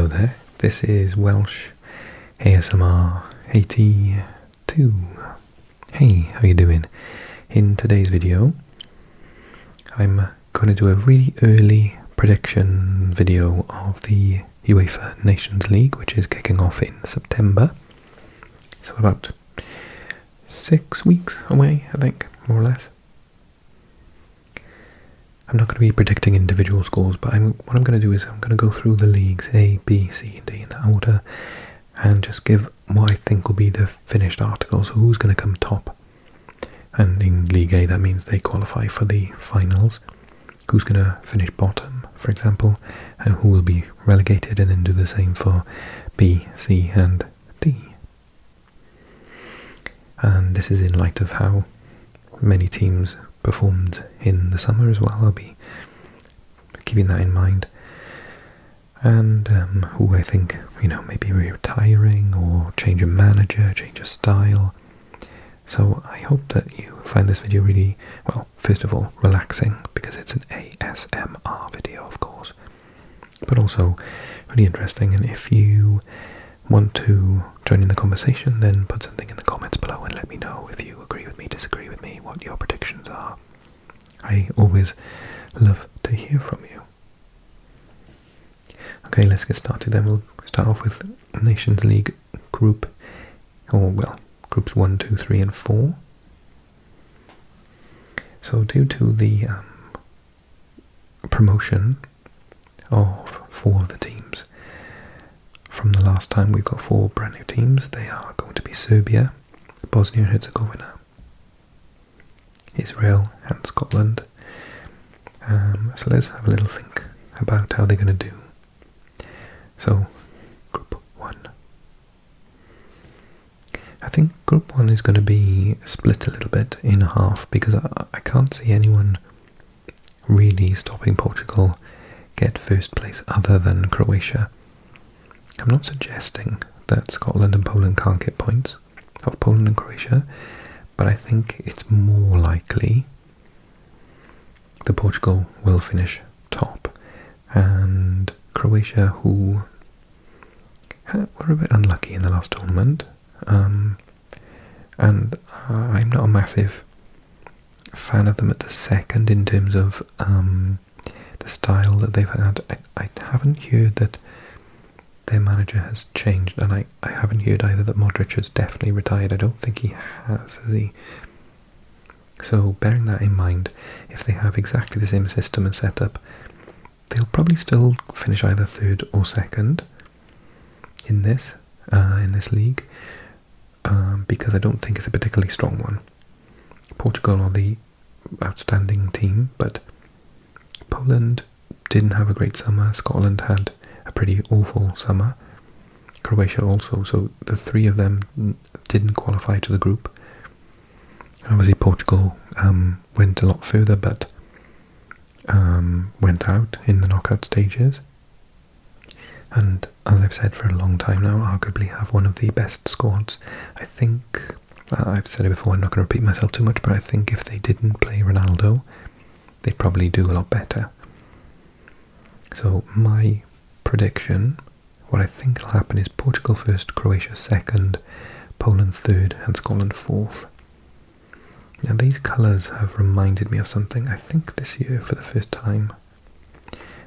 Hello there, this is Welsh ASMR 82. Hey, how you doing? In today's video, I'm going to do a really early prediction video of the UEFA Nations League, which is kicking off in September. So about 6 weeks away, I think, more or less. I'm not going to be predicting individual scores, but what I'm going to do is I'm going to go through the leagues A, B, C and D in that order and just give what I think will be the finished articles, so who's going to come top. And in League A that means they qualify for the finals, who's going to finish bottom, for example, and who will be relegated, and then do the same for B, C and D. And this is in light of how many teams performed in the summer as well. I'll be keeping that in mind, and who I think, maybe retiring or change of manager, change of style. So I hope that you find this video really, well, first of all, relaxing, because it's an ASMR video, of course, but also really interesting. And if you want to join in the conversation, then put something in the comments below and let me know if you agree with me, disagree with me, what your predictions are. I always love to hear from you. Okay, let's get started then. We'll start off with Nations League groups 1, 2, 3 and 4. So due to the promotion of 4 of the teams from the last time, we've got 4 brand new teams. They are going to be Serbia, Bosnia and Herzegovina, Israel and Scotland. So let's have a little think about how they're going to do. So, Group 1. I think Group 1 is going to be split a little bit in half, because I can't see anyone really stopping Portugal get first place other than Croatia. I'm not suggesting that Scotland and Poland can't get points of Poland and Croatia, but I think it's more likely that Portugal will finish top, and Croatia, who were a bit unlucky in the last tournament, and I'm not a massive fan of them at the second in terms of the style that they've had. I haven't heard that their manager has changed, and I haven't heard either that Modric has definitely retired. I don't think he has he? So bearing that in mind, if they have exactly the same system and setup, they'll probably still finish either third or second in this league, because I don't think it's a particularly strong one. Portugal are the outstanding team, but Poland didn't have a great summer. Scotland had a pretty awful summer. Croatia also. So the 3 of them didn't qualify to the group. Obviously Portugal went a lot further, but went out in the knockout stages. And as I've said for a long time now, arguably have one of the best squads. I think, I've said it before, I'm not going to repeat myself too much, but I think if they didn't play Ronaldo, they'd probably do a lot better. So my prediction, what I think will happen is Portugal first, Croatia second, Poland third and Scotland fourth. Now these colours have reminded me of something. I think this year for the first time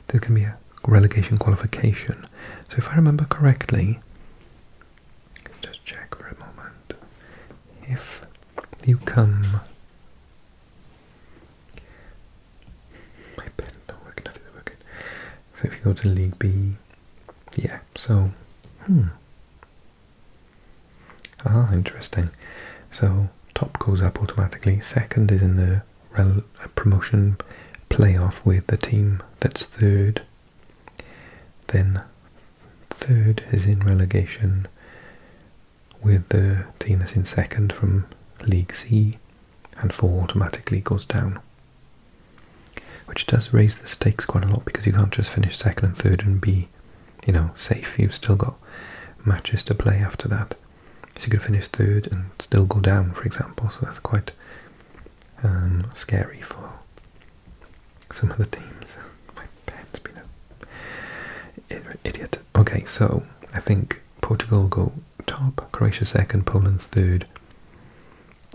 there's going to be a relegation qualification. So if I remember correctly, let's just check for a moment. If you come... My pen's not working, nothing's working. So if you go to League B, yeah, so... interesting. So top goes up automatically, second is in the promotion playoff with the team that's third, then third is in relegation with the team that's in second from League C, and 4 automatically goes down, which does raise the stakes quite a lot, because you can't just finish second and third and be, safe. You've still got matches to play after that. So you could finish third and still go down, for example, so that's quite scary for some of the teams. My pen's been an idiot. Okay, Okay, so I think Portugal will go top, Croatia second, Poland third,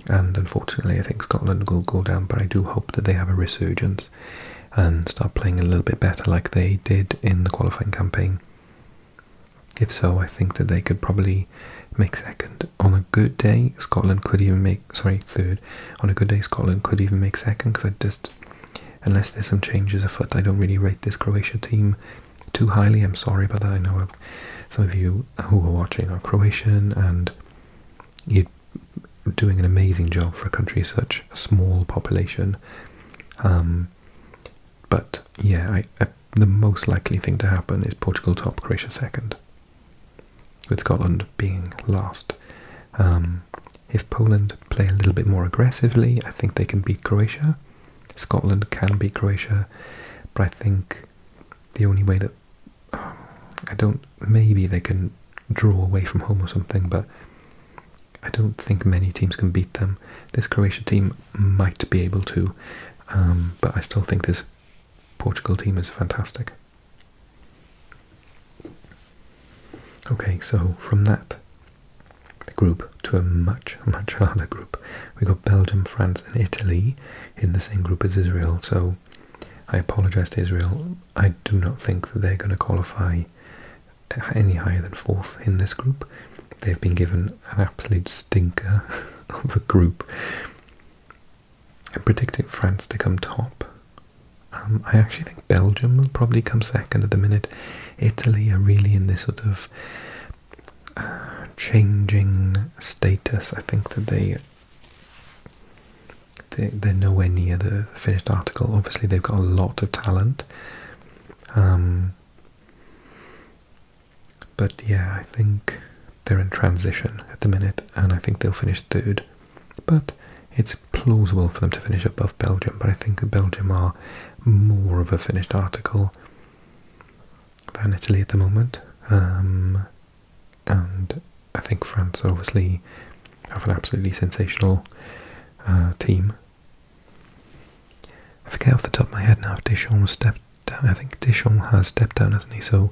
and unfortunately I think Scotland will go down, but I do hope that they have a resurgence and start playing a little bit better like they did in the qualifying campaign. If so, I think that they could probably make second. On a good day, Scotland could even make, third. On a good day, Scotland could even make second, because I just, unless there's some changes afoot, I don't really rate this Croatia team too highly. I'm sorry about that. I know some of you who are watching are Croatian, and you're doing an amazing job for a country such a small population. But yeah, the most likely thing to happen is Portugal top, Croatia second, with Scotland being last. If Poland play a little bit more aggressively, I think they can beat Croatia. Scotland can beat Croatia, but I think the only way that maybe they can draw away from home or something, but I don't think many teams can beat them. This Croatia team might be able to, but I still think this Portugal team is fantastic. Okay, so from that group to a much, much harder group. We got Belgium, France and Italy in the same group as Israel, so I apologise to Israel. I do not think that they're going to qualify any higher than fourth in this group. They've been given an absolute stinker of a group. I'm predicting France to come top. I actually think Belgium will probably come second at the minute. Italy are really in this sort of changing status. I think that they're nowhere near the finished article. Obviously they've got a lot of talent. But yeah, I think they're in transition at the minute, and I think they'll finish third. But it's plausible for them to finish above Belgium, but I think that Belgium are more of a finished article than Italy at the moment. And I think France obviously have an absolutely sensational team. I forget off the top of my head now if Deschamps stepped down. I think Deschamps has stepped down, hasn't he? So,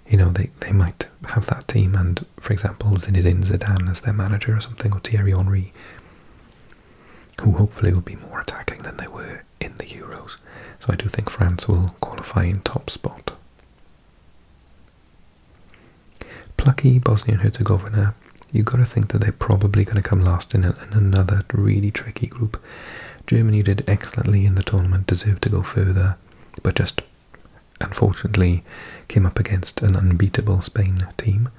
you know, they might have that team, and for example Zinedine Zidane as their manager or something, or Thierry Henry, who hopefully will be more attacking than they were in the Euros. So I do think France will qualify in top spot. Plucky Bosnia and Herzegovina, you've got to think that they're probably going to come last in another really tricky group. Germany did excellently in the tournament, deserved to go further, but just unfortunately came up against an unbeatable Spain team.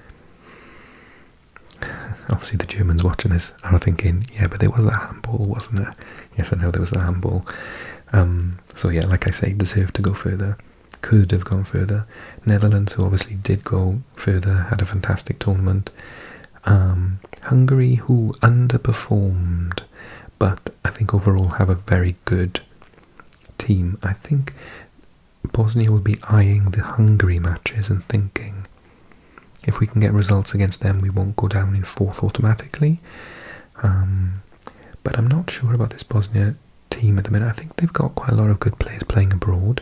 Obviously the Germans watching this are thinking, yeah, but there was a handball, wasn't there? Yes, I know there was a handball. So yeah, like I say, deserved to go further. Could have gone further. Netherlands, who obviously did go further, had a fantastic tournament. Hungary, who underperformed, but I think overall have a very good team. I think Bosnia will be eyeing the Hungary matches and thinking, if we can get results against them, we won't go down in fourth automatically. But I'm not sure about this Bosnia team at the minute. I think they've got quite a lot of good players playing abroad,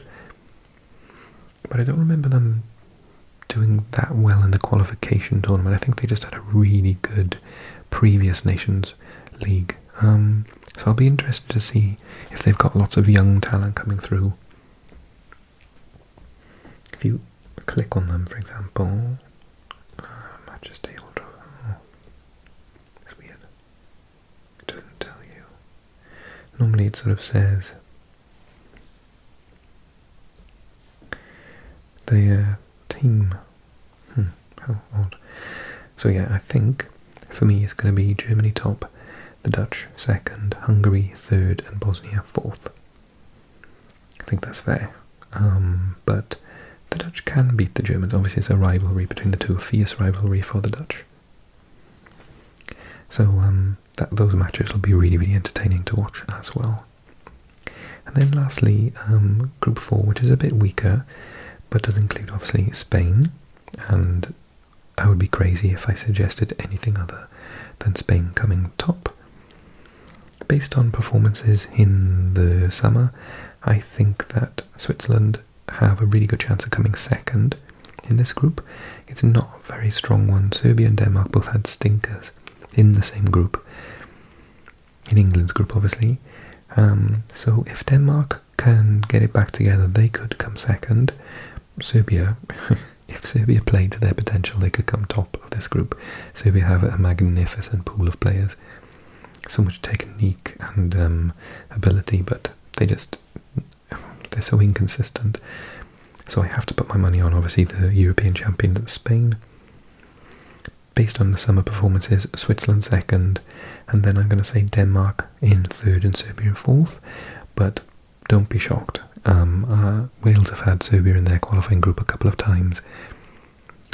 but I don't remember them doing that well in the qualification tournament. I think they just had a really good previous Nations League. So I'll be interested to see if they've got lots of young talent coming through. If you click on them, for example, matches table draw. Oh, it's weird. It doesn't tell you. Normally it sort of says the team. How odd. So yeah, I think for me it's going to be Germany top, the Dutch second, Hungary third, and Bosnia fourth. I think that's fair. But the Dutch can beat the Germans. Obviously it's a rivalry between the two, a fierce rivalry for the Dutch. So those matches will be really, really entertaining to watch as well. And then lastly, Group 4, which is a bit weaker, but does include obviously Spain, and I would be crazy if I suggested anything other than Spain coming top. Based on performances in the summer, I think that Switzerland have a really good chance of coming second. in this group. It's not a very strong one. Serbia and Denmark both had stinkers in the same group. In England's group, obviously. So if Denmark can get it back together, they could come second. Serbia, if Serbia played to their potential, they could come top of this group. Serbia have a magnificent pool of players. So much technique and ability, but they're so inconsistent. So I have to put my money on, obviously, the European champions, Spain. Based on the summer performances, Switzerland second, and then I'm going to say Denmark in third and Serbia in fourth. But don't be shocked. Wales have had Serbia in their qualifying group a couple of times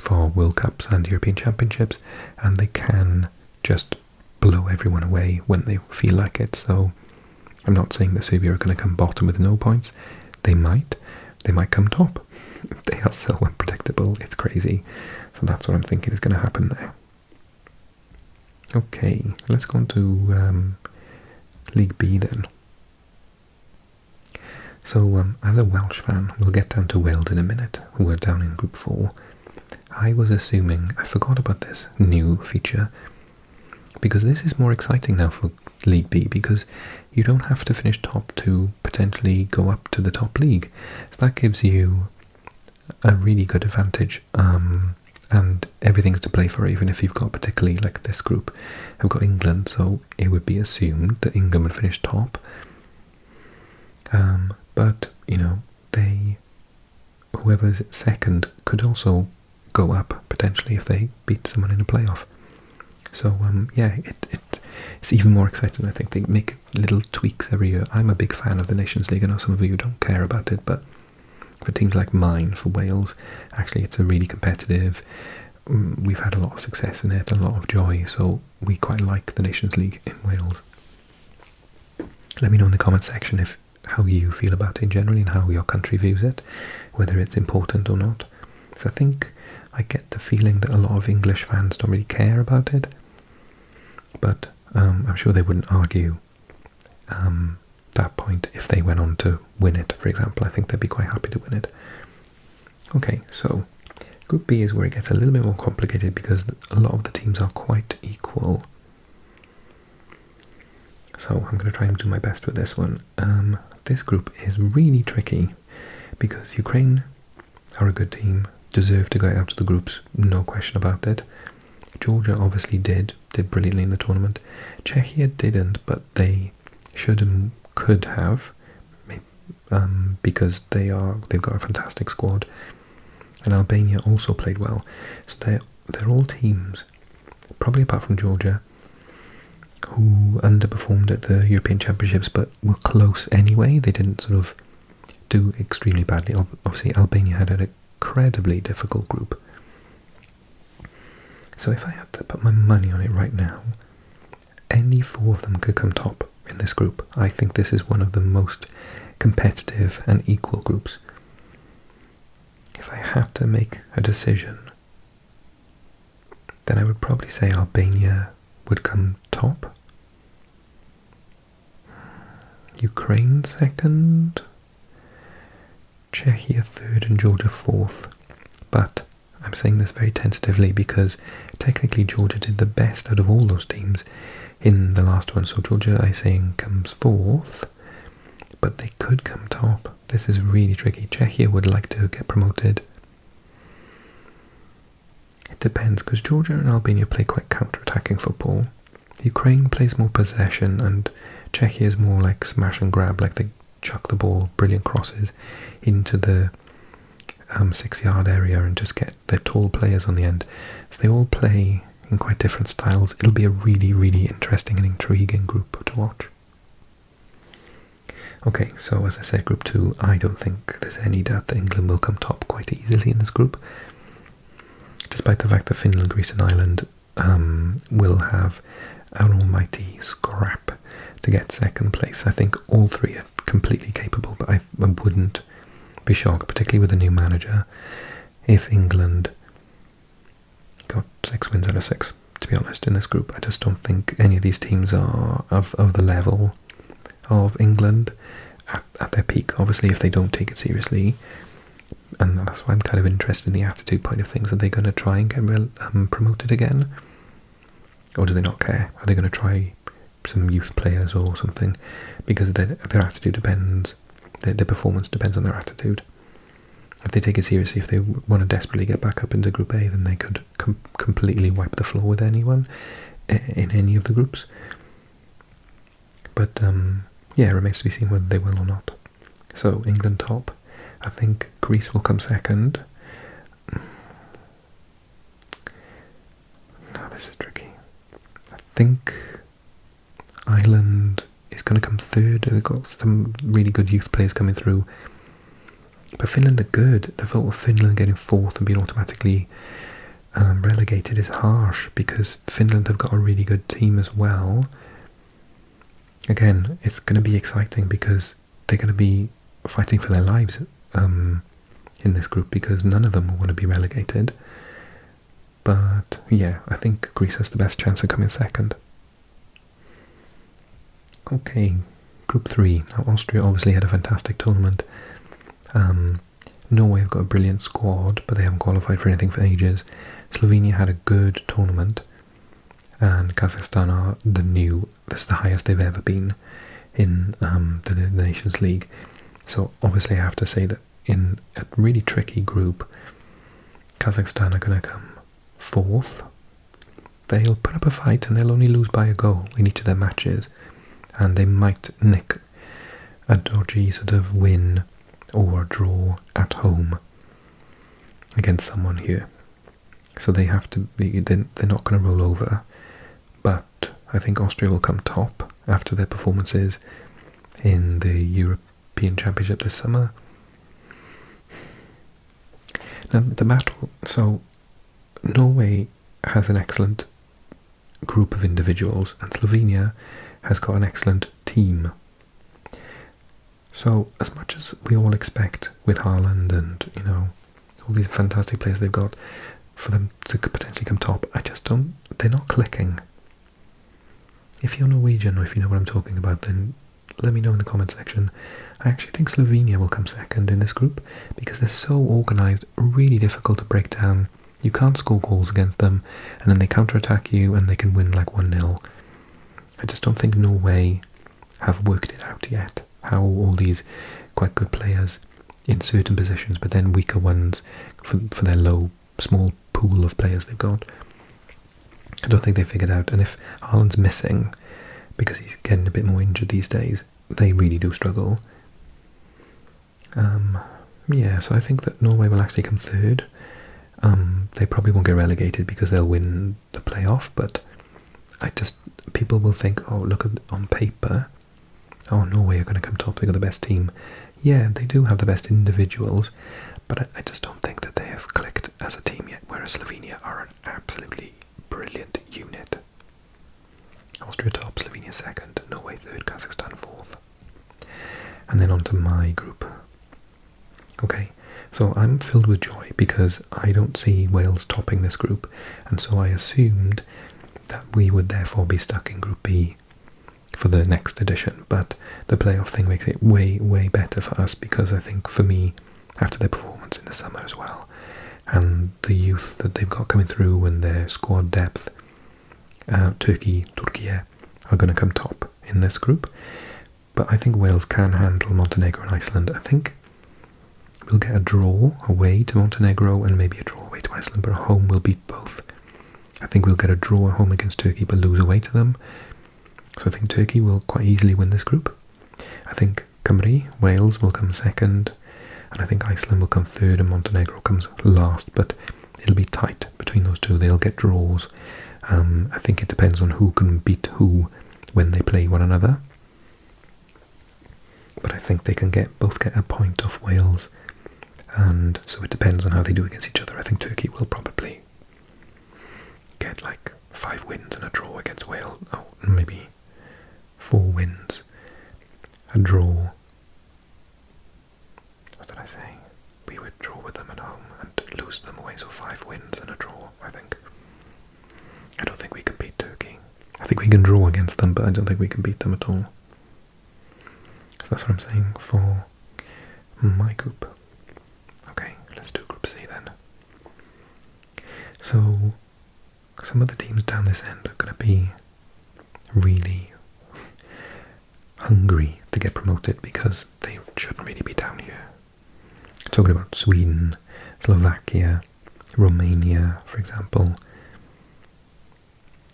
for World Cups and European Championships, and they can just blow everyone away when they feel like it. So I'm not saying that Serbia are going to come bottom with no points. They might come top. They are so unpredictable, it's crazy. So that's what I'm thinking is going to happen there. Okay, let's go on to League B then. So as a Welsh fan, we'll get down to Wales in a minute, who are down in Group 4. I was assuming, I forgot about this new feature, because this is more exciting now for League B, because you don't have to finish top to potentially go up to the top league. So that gives you a really good advantage, and everything's to play for, even if you've got, particularly like this group, have got England, so it would be assumed that England would finish top. But, you know, whoever's second could also go up, potentially, if they beat someone in a playoff. So, yeah, it's even more exciting. I think they make little tweaks every year. I'm a big fan of the Nations League. I know some of you don't care about it, but for teams like mine, for Wales, actually it's a really competitive. We've had a lot of success in it, a lot of joy, so we quite like the Nations League in Wales. Let me know in the comment section how you feel about it generally and how your country views it, whether it's important or not. So I think I get the feeling that a lot of English fans don't really care about it, but I'm sure they wouldn't argue that point if they went on to win it, for example. I think they'd be quite happy to win it. Okay, so Group B is where it gets a little bit more complicated because a lot of the teams are quite equal. So I'm going to try and do my best with this one. This group is really tricky because Ukraine are a good team, deserve to go out of the groups, no question about it. Georgia obviously did brilliantly in the tournament. Czechia didn't, but they should and could have, because they've got a fantastic squad. And Albania also played well. So they're all teams, probably apart from Georgia, who underperformed at the European Championships but were close anyway. They didn't sort of do extremely badly. Obviously Albania had an incredibly difficult group. So if I had to put my money on it right now, any four of them could come top in this group. I think this is one of the most competitive and equal groups. If I had to make a decision, then I would probably say Albania would come top. Ukraine second, Czechia third and Georgia fourth. But I'm saying this very tentatively because technically Georgia did the best out of all those teams in the last one. So Georgia, I'm saying, comes fourth, but they could come top. This is really tricky. Czechia would like to get promoted. It depends, because Georgia and Albania play quite counter-attacking football. Ukraine plays more possession, and Czechia is more like smash and grab, like they chuck the ball, brilliant crosses, into the 6-yard area and just get their tall players on the end. So they all play in quite different styles. It'll be a really, really interesting and intriguing group to watch. Okay, so as I said, Group 2, I don't think there's any doubt that England will come top quite easily in this group, despite the fact that Finland, Greece and Ireland will have an almighty scrap to get second place. I think all three are completely capable, but I wouldn't be shocked, particularly with a new manager, if England got 6 wins out of 6, to be honest, in this group. I just don't think any of these teams are of the level of England at their peak. Obviously, if they don't take it seriously, and that's why I'm kind of interested in the attitude point of things. Are they going to try and get promoted again? Or do they not care? Are they going to try some youth players or something? Because their attitude depends, their performance depends on their attitude. If they take it seriously, if they want to desperately get back up into Group A, then they could completely wipe the floor with anyone in any of the groups. But yeah, it remains to be seen whether they will or not. So England top. I think Greece will come second. Now this is tricky. I think Ireland is going to come third. They've got some really good youth players coming through. But Finland are good. The thought of Finland getting fourth and being automatically relegated is harsh, because Finland have got a really good team as well. Again, it's going to be exciting because they're going to be fighting for their lives in this group, because none of them will want to be relegated. But yeah, I think Greece has the best chance of coming second. Okay, Group 3. Now Austria obviously had a fantastic tournament. Norway have got a brilliant squad, but they haven't qualified for anything for ages. Slovenia had a good tournament, and Kazakhstan are this is the highest they've ever been in the Nations League. So obviously I have to say that in a really tricky group, Kazakhstan are going to come fourth. They'll put up a fight and they'll only lose by a goal in each of their matches, and they might nick a dodgy sort of win or draw at home against someone here. So they have to be, they're not going to roll over, but I think Austria will come top after their performances in the European Championship this summer. Now the battle, so Norway has an excellent group of individuals and Slovenia has got an excellent team. So as much as we all expect with Haaland and, you know, all these fantastic players they've got, for them to potentially come top, I just don't, they're not clicking. If you're Norwegian or if you know what I'm talking about, then let me know in the comment section. I actually think Slovenia will come second in this group because they're so organised, really difficult to break down. You can't score goals against them, and then they counter-attack you and they can win like 1-0. I just don't think Norway have worked it out yet, how all these quite good players in certain positions, but then weaker ones for their small pool of players they've got. I don't think they figured out, and if Haaland's missing, because he's getting a bit more injured these days, they really do struggle. Yeah, so I think that Norway will actually come third. They probably won't get relegated because they'll win the playoff, but people will think, oh, look on paper, oh, Norway are going to come top, they've got the best team. Yeah, they do have the best individuals, but I just don't think that they have clicked as a team yet, whereas Slovenia are an absolutely brilliant unit. Austria top, Slovenia second, Norway third, Kazakhstan fourth. And then on to my group. Okay, so I'm filled with joy because I don't see Wales topping this group, and so I assumed that we would therefore be stuck in Group B for the next edition, but the playoff thing makes it way, way better for us, because I think for me, after their performance in the summer as well, and the youth that they've got coming through and their squad depth, Turkey are going to come top in this group. But I think Wales can handle Montenegro and Iceland. I think we'll get a draw away to Montenegro and maybe a draw away to Iceland, but at home we'll beat both. I think we'll get a draw at home against Turkey but lose away to them. So I think Turkey will quite easily win this group. I think Wales will come second, and I think Iceland will come third and Montenegro comes last, but it'll be tight between those two. They'll get draws. I think it depends on who can beat who when they play one another. But I think they can both get a point off Wales, and so it depends on how they do against each other. I think Turkey will probably get like 5 wins and a draw against Wales. Oh, maybe 4 wins, a draw. What did I say? We would draw with them at home and lose them away, so 5 wins and a draw, I think. I don't think we can beat Turkey. I think we can draw against them, but I don't think we can beat them at all. So that's what I'm saying for my group. Okay, So some of the teams down this end are going to be really hungry to get promoted because they shouldn't really be down here. Talking about Sweden, Slovakia, Romania, for example,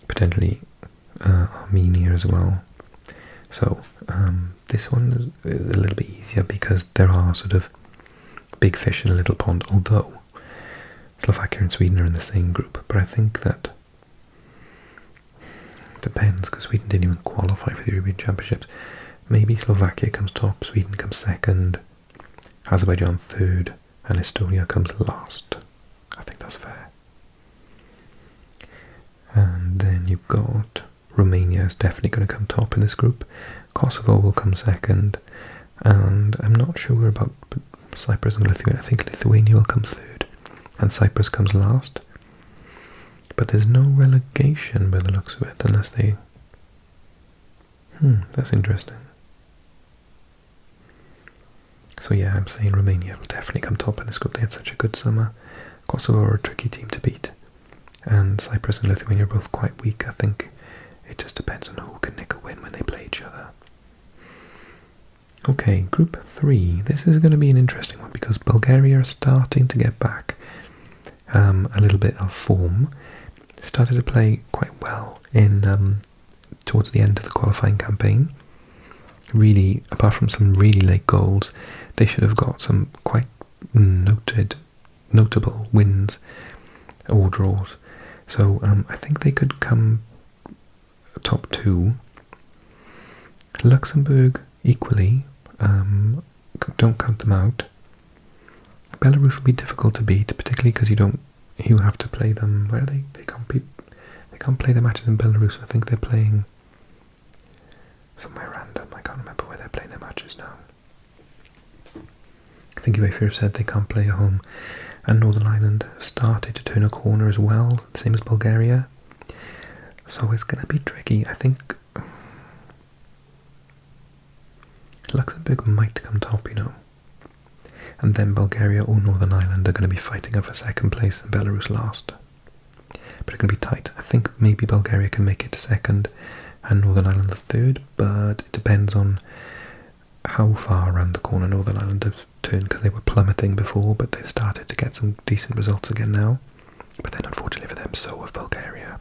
potentially Armenia as well. So this one is a little bit easier because there are sort of big fish in a little pond, although Slovakia and Sweden are in the same group. But I think that depends, because Sweden didn't even qualify for the European Championships. Maybe Slovakia comes top, Sweden comes second, Azerbaijan third, and Estonia comes last. I think that's fair. And then you've got Romania is definitely going to come top in this group. Kosovo will come second, and I'm not sure about Cyprus and Lithuania. I think Lithuania will come third, and Cyprus comes last. But there's no relegation by the looks of it, unless they... that's interesting. So yeah, I'm saying Romania will definitely come top in this group. They had such a good summer. Kosovo are a tricky team to beat. And Cyprus and Lithuania are both quite weak. I think it just depends on who can nick a win when they play each other. Okay, Group 3. This is going to be an interesting one because Bulgaria are starting to get back a little bit of form. Started to play quite well in towards the end of the qualifying campaign. Really, apart from some really late goals, they should have got some quite notable wins or draws. So I think they could come top 2. Luxembourg equally, don't count them out. Belarus will be difficult to beat, particularly because you have to play them. Where are they? They can't play the matches in Belarus. I think they're playing somewhere random. I can't remember where they're playing their matches now. I think UEFA have said they can't play at home. And Northern Ireland started to turn a corner as well, same as Bulgaria. So it's going to be tricky. I think Luxembourg might come top, and then Bulgaria or Northern Ireland are going to be fighting over second place and Belarus last. But it can be tight. I think maybe Bulgaria can make it to second and Northern Ireland the third, but it depends on how far around the corner Northern Ireland have turned, because they were plummeting before, but they've started to get some decent results again now. But then unfortunately for them, so have Bulgaria.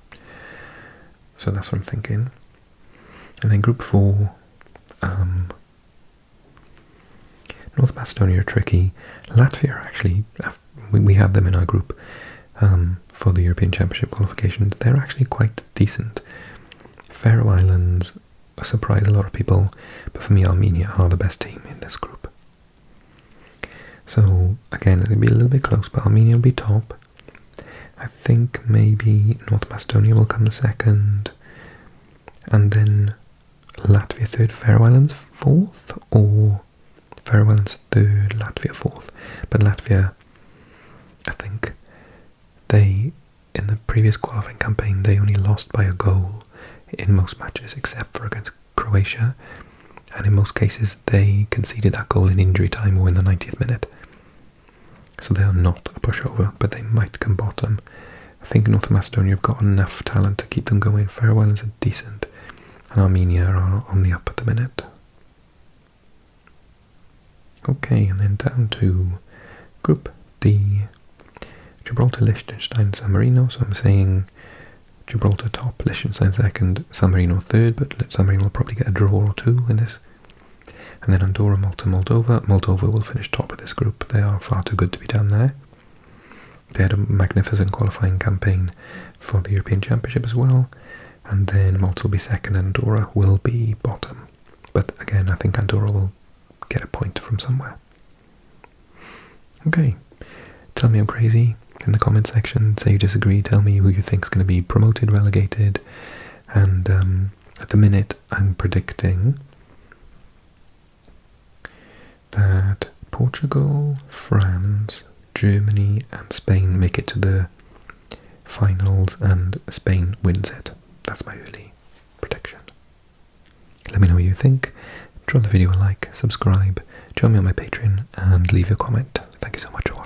So that's what I'm thinking. And then Group 4, North Macedonia are tricky. Latvia are actually, we have them in our group for the European Championship qualifications. They're actually quite decent. Faroe Islands surprise a lot of people, but for me Armenia are the best team in this group. So again, it'll be a little bit close, but Armenia will be top. I think maybe North Macedonia will come second, and then Latvia third, Faroe Islands fourth, or Faroe Islands third, Latvia fourth. But Latvia, I think they, in the previous qualifying campaign, they only lost by a goal in most matches except for against Croatia, and in most cases they conceded that goal in injury time or in the 90th minute. So they are not a pushover, but they might come bottom. I think North Macedonia have got enough talent to keep them going. Faroe Islands are decent, and Armenia are on the up at the minute. Okay, and then down to Group D. Gibraltar, Liechtenstein, San Marino. So I'm saying Gibraltar top, Liechtenstein second, San Marino third, but San Marino will probably get a draw or two in this. And then Andorra, Malta, Moldova. Moldova will finish top of this group. They are far too good to be down there. They had a magnificent qualifying campaign for the European Championship as well. And then Malta will be second and Andorra will be bottom. But again, I think Andorra will get a point from somewhere. Okay, tell me I'm crazy in the comment section. Say you disagree, tell me who you think is going to be promoted, relegated. And at the minute I'm predicting that Portugal, France, Germany and Spain make it to the finals and Spain wins it. That's my early prediction. Let me know what you think. Drop the video a like, subscribe, join me on my Patreon and leave a comment. Thank you so much for watching.